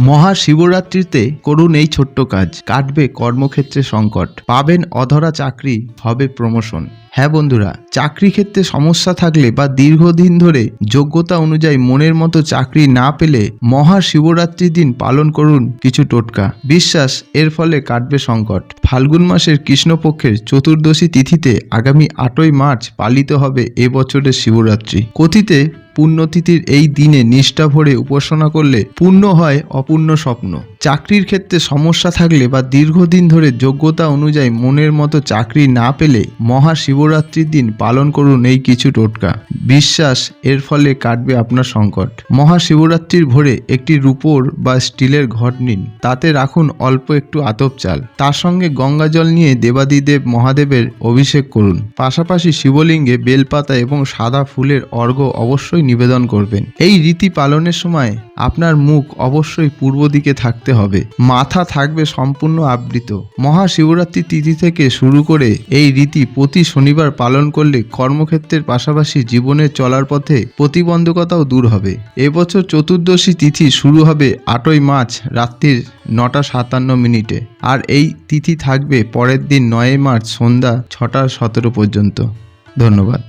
মহাশিবরাত্রিতে করুন এই ছোট্ট কাজ, কাটবে কর্মক্ষেত্রে সংকট, পাবেন অধরা চাকরি, হবে প্রমোশন। হ্যাঁ বন্ধুরা, চাকরি ক্ষেত্রে সমস্যা থাকলে বা দীর্ঘদিন ধরে যোগ্যতা অনুযায়ী মনের মতো চাকরি না পেলে মহাশিবরাত্রির দিন পালন করুন কিছু টোটকা। বিশ্বাস এর ফলে কাটবে সংকট। ফাল্গুন মাসের কৃষ্ণপক্ষের চতুর্দশী তিথিতে আগামী 8ই মার্চ পালিত হবে এবছরের শিবরাত্রি। কথিতে পুণ্যতিথির এই দিনে নিষ্ঠা ভরে উপাসনা করলে পূর্ণ হয় অপূর্ণ স্বপ্ন। চাকরির ক্ষেত্রে সমস্যা থাকলে বা দীর্ঘদিন ধরে যোগ্যতা অনুযায়ী মনের মতো চাকরি না পেলে মহাশিবরাত্রির দিন পালন করুন এই কিছু টোটকা। বিশ্বাস এর ফলে কাটবে আপনার সংকট। মহাশিবরাত্রির ভোরে একটি রূপোর বা স্টিলের ঘট নিন, তাতে রাখুন অল্প একটু আতপ চাল, তার সঙ্গে গঙ্গা জল নিয়ে দেবাদিদেব মহাদেবের অভিষেক করুন। পাশাপাশি শিবলিঙ্গে বেলপাতা এবং সাদা ফুলের অর্ঘ্য অবশ্যই নিবেদন করবেন। এই রীতি পালনের সময় আপনার মুখ অবশ্যই পূর্ব দিকে থাকতে হবে, মাথা থাকবে সম্পূর্ণ আবৃত। মহাশিবরাত্রি তিথি থেকে শুরু করে এই রীতি প্রতি শনিবার পালন করলে কর্মক্ষেত্রের পাশাপাশি জীবনের চলার পথে প্রতিবন্ধকতাও দূর হবে। এবছর চতুর্দশী তিথি শুরু হবে 8ই মার্চ রাত্রির 9:57 আর এই তিথি থাকবে পরের দিন 9ই মার্চ সন্ধ্যা 6:17 পর্যন্ত। ধন্যবাদ।